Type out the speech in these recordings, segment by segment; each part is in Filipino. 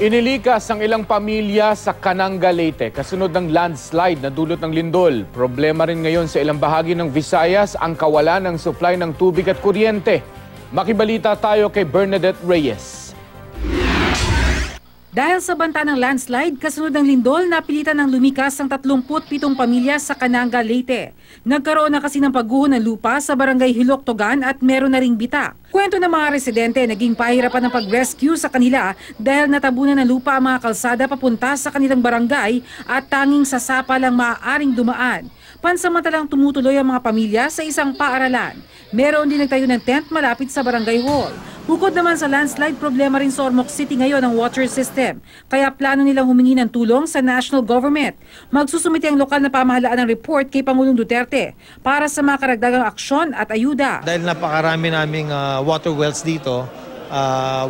Inilikas ang ilang pamilya sa Cananga, Leyte kasunod ng landslide na dulot ng lindol. Problema rin ngayon sa ilang bahagi ng Visayas ang kawalan ng supply ng tubig at kuryente. Makibalita tayo kay Bernadette Reyes. Dahil sa banta ng landslide, kasunod ng lindol, napilitan ng lumikas ang 37 pamilya sa Cananga, Leyte. Nagkaroon na kasi ng pagguho ng lupa sa barangay Hiloktogan at meron na ring bitak. Kwento ng mga residente, naging pahirapan ng pag-rescue sa kanila dahil natabunan ng lupa ang mga kalsada papunta sa kanilang barangay at tanging sa sapa lang maaaring dumaan. Pansamantalang tumutuloy ang mga pamilya sa isang paaralan. Meron din nagtayo ng tent malapit sa barangay hall. Bukod naman sa landslide, problema rin sa Ormoc City ngayon ang water system. Kaya plano nilang humingi ng tulong sa national government. Magsusumite ang lokal na pamahalaan ng report kay Pangulong Duterte para sa mga karagdagang aksyon at ayuda. Dahil napakarami naming water wells dito,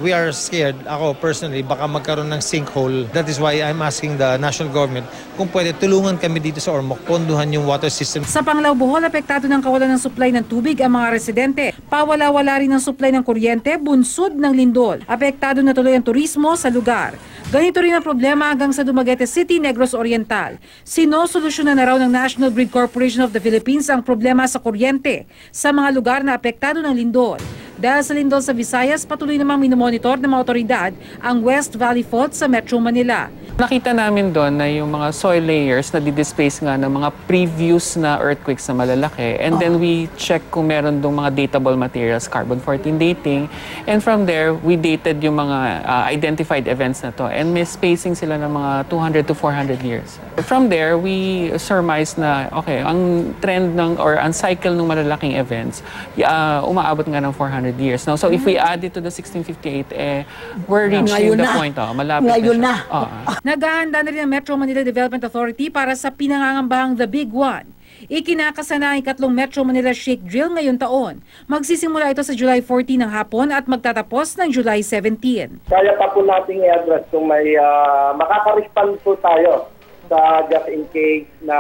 we are scared, ako personally, baka magkaroon ng sinkhole. That is why I'm asking the national government kung pwede tulungan kami dito sa Ormoc, ponduhan yung water system. Sa Panglao, Bohol, apektado ng kawalan ng supply ng tubig ang mga residente. Pawala-wala rin ng supply ng kuryente, bunsod ng lindol. Apektado na tuloy ang turismo sa lugar. Ganito rin ang problema hanggang sa Dumaguete City, Negros Oriental. Sinosolusyonan na raw ng National Grid Corporation of the Philippines ang problema sa kuryente sa mga lugar na apektado ng lindol. Dahil sa lindol sa Visayas, patuloy namang minomonitor ng mga otoridad ang West Valley Fault sa Metro Manila. Nakita namin doon na yung mga soil layers na di-displace nga ng mga previous na earthquakes na malalaki. And then we check kung meron doon mga datable materials, carbon-14 dating. And from there, we dated yung mga identified events na to. And may spacing sila ng mga 200 to 400 years. From there, we surmise na, okay, ang trend ng or ang cycle ng malalaking events, umaabot nga ng 400 years. Now, so if we add it to the 1658, we're reaching the point. Malapit ngayon na siya. Naghahanda na rin ang Metro Manila Development Authority para sa pinangangambahang The Big One. Ikinakasana ang 3 Metro Manila Shake Drill ngayong taon. Magsisimula ito sa July 14 ng hapon at magtatapos ng July 17. Kaya pa po nating i-address kung may makaka-respond po tayo sa just in case na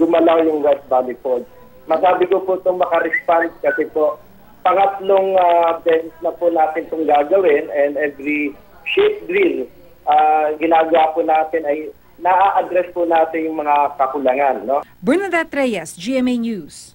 gumalaw yung West Valley Fault. Masabi ko po itong maka-respond kasi po pangatlong beses na po natin itong gagawin, and every shake drill ginagawa po natin ay na-address po natin yung mga kakulangan. No? Bernadette Reyes, GMA News.